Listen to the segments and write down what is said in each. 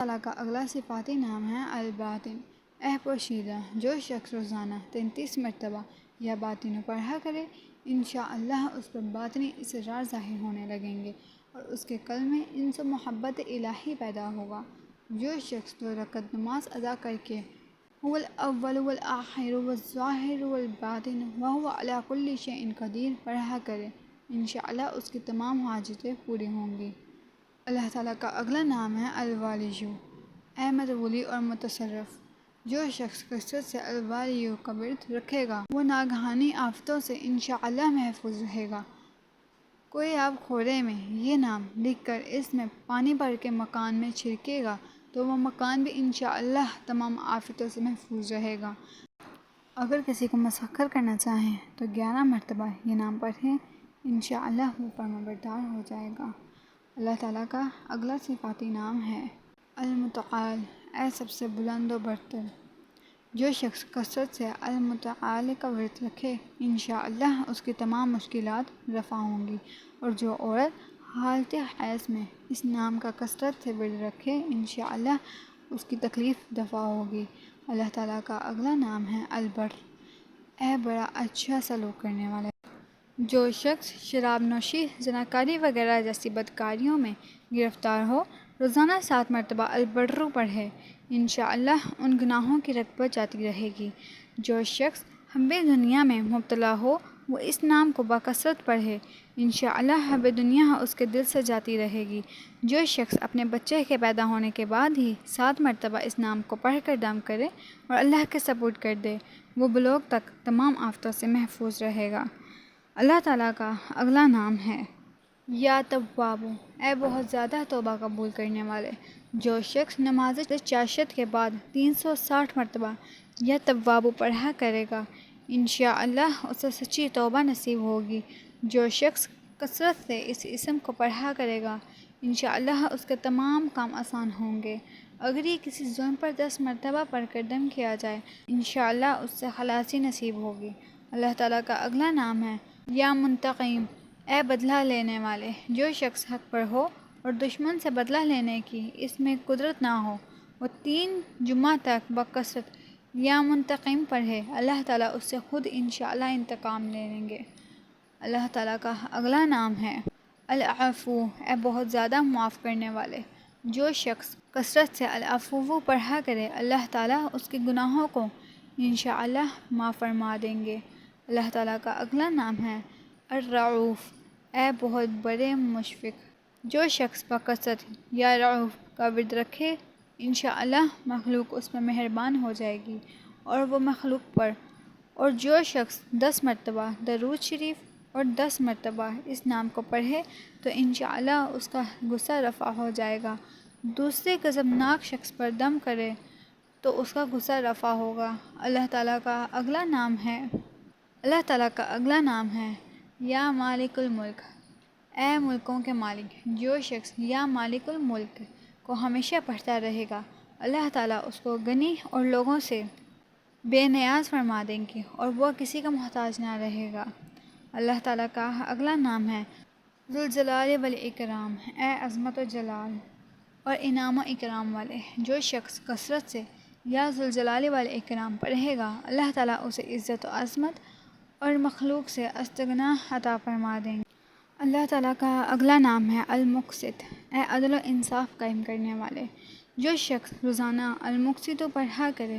تعالیٰ کا اگلا صفاتی نام ہے الباطن، اے پوشیدہ۔ جو شخص روزانہ 33 مرتبہ یا باطن پڑھا کرے، انشاءاللہ اس پر باطنی اسرار ظاہر ہونے لگیں گے اور اس کے قلب میں ان سے محبت الہی پیدا ہوگا۔ جو شخص 2 رکعت نماز ادا کر کے هو الاول والآخر والظاہر والباطن وهو علی کل شیء قدیر پڑھا کرے، انشاءاللہ اس کی تمام حاجتیں پوری ہوں گی۔ اللہ تعالیٰ کا اگلا نام ہے الوالی، اے متولی اور متصرف۔ جو شخص کثرت سے الوالی کا ورد رکھے گا وہ ناگہانی آفتوں سے انشاءاللہ محفوظ رہے گا۔ کوئی آب خورے میں یہ نام لکھ کر اس میں پانی بھر کے مکان میں چھڑکے گا تو وہ مکان بھی انشاءاللہ تمام آفتوں سے محفوظ رہے گا۔ اگر کسی کو مسخر کرنا چاہیں تو 11 مرتبہ یہ نام پڑھیں، انشاءاللہ وہ فرمانبردار ہو جائے گا۔ اللہ تعالیٰ کا اگلا صفاتی نام ہے المتعال، اے سب سے بلند و برتر۔ جو شخص کثرت سے المتعال کا ورد رکھے، انشاءاللہ اس کی تمام مشکلات رفع ہوں گی، اور جو عورت حالت حیض میں اس نام کا کثرت سے ورد رکھے، انشاءاللہ اس کی تکلیف دفع ہوگی۔ اللہ تعالیٰ کا اگلا نام ہے البر، اے بڑا اچھا سلوک کرنے والا۔ جو شخص شراب نوشی، زناکاری وغیرہ جیسی بدکاریوں میں گرفتار ہو، روزانہ 7 مرتبہ البر پڑھے، انشاءاللہ ان گناہوں کی رغبت جاتی رہے گی۔ جو شخص حب دنیا میں مبتلا ہو وہ اس نام کو بکثرت پڑھے، انشاءاللہ حب دنیا اس کے دل سے جاتی رہے گی۔ جو شخص اپنے بچے کے پیدا ہونے کے بعد ہی 7 مرتبہ اس نام کو پڑھ کر دم کرے اور اللہ کے سپرد کر دے، وہ بلوغ تک تمام آفتوں سے محفوظ رہے گا۔ اللہ تعالیٰ کا اگلا نام ہے یا تواب، اے بہت زیادہ توبہ قبول کرنے والے۔ جو شخص نماز چاشت کے بعد 360 مرتبہ یا تواب پڑھا کرے گا، انشاءاللہ اسے سچی توبہ نصیب ہوگی۔ جو شخص کثرت سے اس اسم کو پڑھا کرے گا، انشاءاللہ اس کے تمام کام آسان ہوں گے۔ اگر یہ کسی ظلم پر 10 مرتبہ پڑھ کر دم کیا جائے، انشاءاللہ اس سے خلاصی نصیب ہوگی۔ اللہ تعالیٰ کا اگلا نام ہے یا منتقم، اے بدلہ لینے والے۔ جو شخص حق پر ہو اور دشمن سے بدلہ لینے کی اس میں قدرت نہ ہو، وہ 3 جمعہ تک بکثرت یا منتقم پڑھے، اللہ تعالیٰ اس سے خود انشاءاللہ انتقام لے لیں گے۔ اللہ تعالیٰ کا اگلا نام ہے العفو، اے بہت زیادہ معاف کرنے والے۔ جو شخص کثرت سے العفو پڑھا کرے، اللہ تعالیٰ اس کے گناہوں کو انشاءاللہ معاف فرما دیں گے۔ اللہ تعالیٰ کا اگلا نام ہے الرعوف، اے بہت بڑے مشفق۔ جو شخص بکثرت یا رعوف کا ورد رکھے، انشاءاللہ مخلوق اس پر مہربان ہو جائے گی اور وہ مخلوق پر۔ اور جو شخص 10 مرتبہ درود شریف اور 10 مرتبہ اس نام کو پڑھے تو انشاءاللہ اس کا غصہ رفع ہو جائے گا۔ دوسرے غضبناک شخص پر دم کرے تو اس کا غصہ رفع ہوگا۔ اللہ تعالیٰ کا اگلا نام ہے یا مالک الملک، اے ملکوں کے مالک۔ جو شخص یا مالک الملک کو ہمیشہ پڑھتا رہے گا، اللہ تعالیٰ اس کو غنی اور لوگوں سے بے نیاز فرما دیں گے اور وہ کسی کا محتاج نہ رہے گا۔ اللہ تعالیٰ کا اگلا نام ہے ذوالجلال والاکرام، اے عظمت و جلال اور انعام و اکرام والے۔ جو شخص کثرت سے یا ذوالجلال والاکرام پڑھے گا، اللہ تعالیٰ اسے عزت و عظمت اور مخلوق سے استغنا عطا فرما دیں گے۔ اللہ تعالیٰ کا اگلا نام ہے المقسط، اے عدل و انصاف قائم کرنے والے۔ جو شخص روزانہ المقسط پڑھا کرے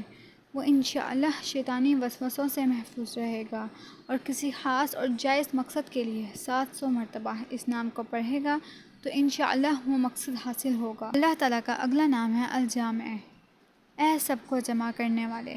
وہ انشاءاللہ شیطانی وسوسوں سے محفوظ رہے گا، اور کسی خاص اور جائز مقصد کے لیے 700 مرتبہ اس نام کو پڑھے گا تو انشاءاللہ وہ مقصد حاصل ہوگا۔ اللہ تعالیٰ کا اگلا نام ہے الجامع، اے سب کو جمع کرنے والے۔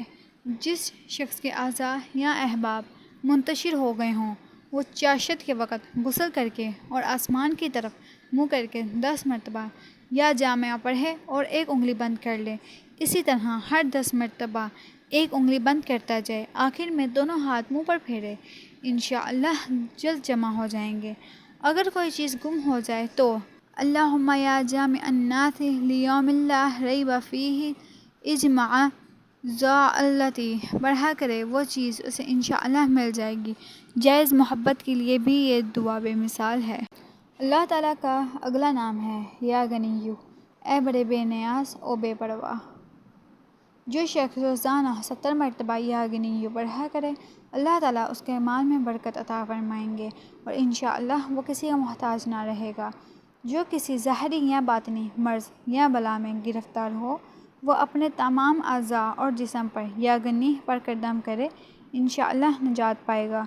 جس شخص کے اعضاء یا احباب منتشر ہو گئے ہوں، وہ چاشت کے وقت غسل کر کے اور آسمان کی طرف منہ کر کے 10 مرتبہ یا جامع پڑھے اور 1 انگلی بند کر لے۔ اسی طرح ہر 10 مرتبہ 1 انگلی بند کرتا جائے، آخر میں دونوں ہاتھ منہ پر پھیرے، انشاءاللہ جلد جمع ہو جائیں گے۔ اگر کوئی چیز گم ہو جائے تو اللہم یا جامع الناس لیوم لا ریب فیہ اجمع ضالتی پڑھا کرے، وہ چیز اسے انشاءاللہ مل جائے گی۔ جائز محبت کے لیے بھی یہ دعا بے مثال ہے۔ اللہ تعالیٰ کا اگلا نام ہے یا غنی، اے بڑے بے نیاز او بے پرواہ۔ جو شخص روزانہ 70 مرتبہ یا غنیو پڑھا کرے، اللہ تعالیٰ اس کے مال میں برکت عطا فرمائیں گے اور انشاءاللہ وہ کسی کا محتاج نہ رہے گا۔ جو کسی ظاہری یا باطنی مرض یا بلا میں گرفتار ہو، وہ اپنے تمام اعضاء اور جسم پر یا غنی پڑھ کر دم کرے، انشاءاللہ نجات پائے گا۔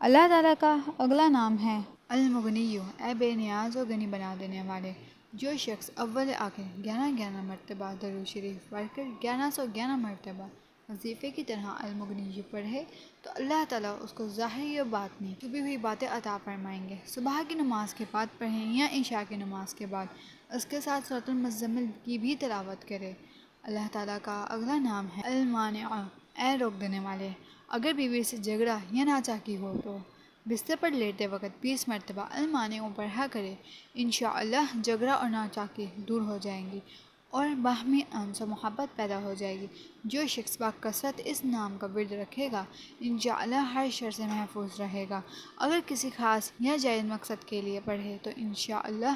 اللہ تعالیٰ کا اگلا نام ہے المغنی، اے بے نیاز و غنی بنا دینے والے۔ جو شخص اول آخر 11 مرتبہ درود شریف پڑھ کر 1111 مرتبہ وظیفے کی طرح المغنی پڑھے تو اللہ تعالیٰ اس کو ظاہری و باطنی چھپی ہوئی باتیں عطا فرمائیں گے۔ صبح کی نماز کے بعد پڑھیں یا عشاء کی نماز کے بعد اس کے ساتھ سورۃ المزمل کی بھی تلاوت کرے۔ اللہ تعالیٰ کا اگلا نام ہے المانع، اے روک دینے والے۔ اگر بیوی سے جھگڑا یا ناچاکی ہو تو بستر پر لیٹتے وقت 20 مرتبہ المانع پڑھا کرے، انشاءاللہ جھگڑا اور ناچاکی دور ہو جائیں گی اور باہمی انس و محبت پیدا ہو جائے گی۔ جو شخص بکثرت اس نام کا ورد رکھے گا، انشاءاللہ ہر شر سے محفوظ رہے گا۔ اگر کسی خاص یا جائز مقصد کے لیے پڑھے تو انشاءاللہ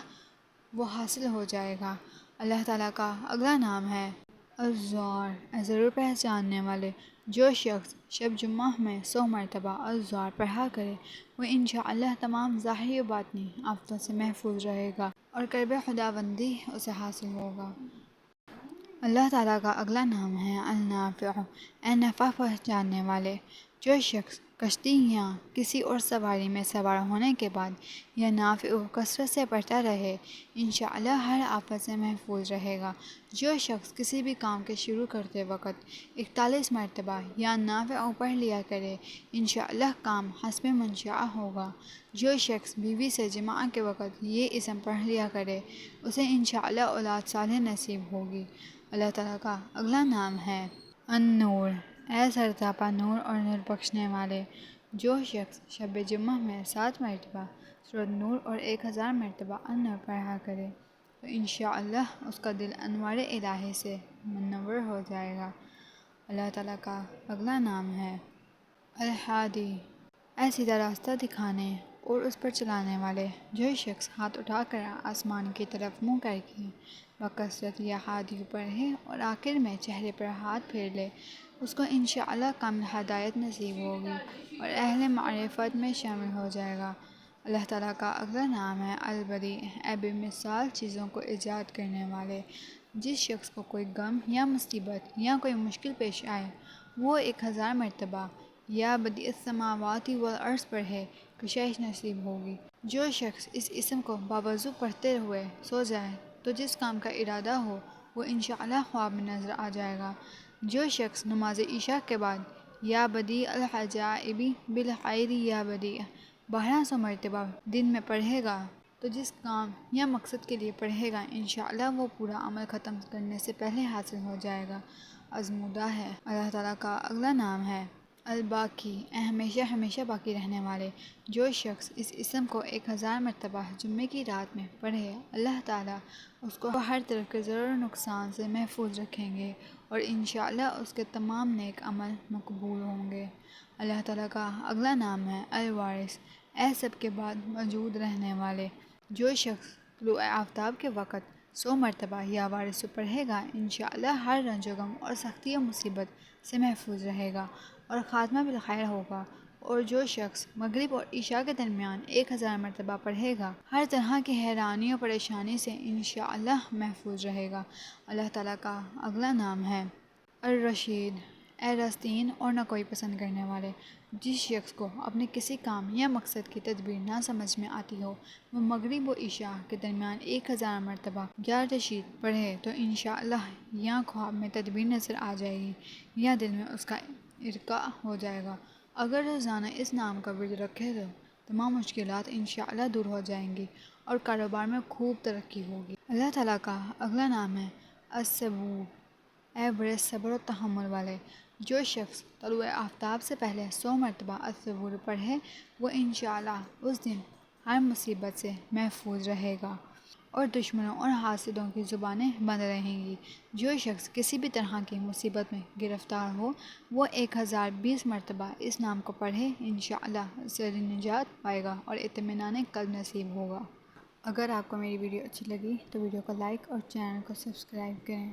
وہ حاصل ہو جائے گا۔ اللہ تعالیٰ کا اگلا نام ہے الزوار، اے ضرور پہچاننے والے۔ جو شخص شب جمعہ میں 100 مرتبہ الزوار پڑھا کرے، وہ انشاءاللہ تمام ظاہری و باطنی آفتوں سے محفوظ رہے گا اور کرب خداوندی اسے حاصل ہوگا۔ اللہ تعالیٰ کا اگلا نام ہے النافع، اے نفع پہنچانے والے۔ جو شخص کشتی یا کسی اور سواری میں سوار ہونے کے بعد یا نافع کثرت سے پڑھتا رہے، انشاءاللہ ہر آفت سے محفوظ رہے گا۔ جو شخص کسی بھی کام کے شروع کرتے وقت 41 مرتبہ یا نافع پڑھ لیا کرے، انشاءاللہ کام حسب منشاء ہوگا۔ جو شخص بیوی سے جماع کے وقت یہ اسم پڑھ لیا کرے، اسے انشاءاللہ اولاد صالح نصیب ہوگی۔ اللہ تعالیٰ کا اگلا نام ہے النور، اے سرتاپا نور اور نور بخشنے والے۔ جو شخص شب جمعہ میں 7 مرتبہ سورۃ نور اور 1000 مرتبہ النور پڑھا کرے تو انشاءاللہ اس کا دل انوار الہی سے منور ہو جائے گا۔ اللہ تعالیٰ کا اگلا نام ہے الہادی، اے سیدھا راستہ دکھانے اور اس پر چلانے والے۔ جو شخص ہاتھ اٹھا کر آسمان کی طرف منہ کر کے بکثرت یا ہادی پڑھے اور آخر میں چہرے پر ہاتھ پھیر لے، اس کو انشاءاللہ کامل ہدایت نصیب ہوگی اور اہل معرفت میں شامل ہو جائے گا۔ اللہ تعالیٰ کا اگلا نام ہے البدیع، اے بے مثال چیزوں کو ایجاد کرنے والے۔ جس شخص کو کوئی غم یا مصیبت یا کوئی مشکل پیش آئے، وہ 1000 مرتبہ یا بدیع السماوات والارض پڑھے، کشائش نصیب ہوگی۔ جو شخص اس اسم کو باوضو پڑھتے ہوئے سو جائے تو جس کام کا ارادہ ہو وہ انشاءاللہ خواب میں نظر آ جائے گا۔ جو شخص نماز عشاء کے بعد یا بدیع العجائب بالخیر یا بدیع 1200 مرتبہ دن میں پڑھے گا تو جس کام یا مقصد کے لیے پڑھے گا، انشاءاللہ وہ پورا عمل ختم کرنے سے پہلے حاصل ہو جائے گا۔ ازمودہ ہے۔ اللہ تعالیٰ کا اگلا نام ہے الباقی، اے ہمیشہ ہمیشہ باقی رہنے والے۔ جو شخص اس اسم کو 1000 مرتبہ جمعے کی رات میں پڑھے، اللہ تعالیٰ اس کو ہر طرف کے ضرر و نقصان سے محفوظ رکھیں گے اور انشاءاللہ اس کے تمام نیک عمل مقبول ہوں گے۔ اللہ تعالیٰ کا اگلا نام ہے الوارث، اے سب کے بعد موجود رہنے والے۔ جو شخص طلوع آفتاب کے وقت 100 مرتبہ یا وارث پڑھے گا، انشاءاللہ ہر رنج و غم اور سختی و مصیبت سے محفوظ رہے گا اور خاتمہ بالخیر ہوگا۔ اور جو شخص مغرب اور عشاء کے درمیان 1000 مرتبہ پڑھے گا، ہر طرح کی حیرانی و پریشانی سے انشاءاللہ محفوظ رہے گا۔ اللہ تعالیٰ کا اگلا نام ہے الرشید، اے راستین اور نہ کوئی پسند کرنے والے۔ جس شخص کو اپنے کسی کام یا مقصد کی تدبیر نہ سمجھ میں آتی ہو، وہ مغرب و عشاء کے درمیان 1000 مرتبہ یا رشید پڑھے تو انشاءاللہ یا خواب میں تدبیر نظر آ جائے گی یا دل میں اس کا ارقاء ہو جائے گا۔ اگر روزانہ اس نام کا ورد رکھے تو تمام مشکلات انشاءاللہ دور ہو جائیں گی اور کاروبار میں خوب ترقی ہوگی۔ اللہ تعالیٰ کا اگلا نام ہے الصبور، اے بڑے صبر و تحمل والے۔ جو شخص طلوع آفتاب سے پہلے 100 مرتبہ الصبور پڑھے، وہ انشاءاللہ اس دن ہر مصیبت سے محفوظ رہے گا اور دشمنوں اور حاسدوں کی زبانیں بند رہیں گی۔ جو شخص کسی بھی طرح کی مصیبت میں گرفتار ہو، وہ 1020 مرتبہ اس نام کو پڑھے، انشاءاللہ اسے نجات پائے گا اور اطمینان قلب نصیب ہوگا۔ اگر آپ کو میری ویڈیو اچھی لگی تو ویڈیو کو لائک اور چینل کو سبسکرائب کریں۔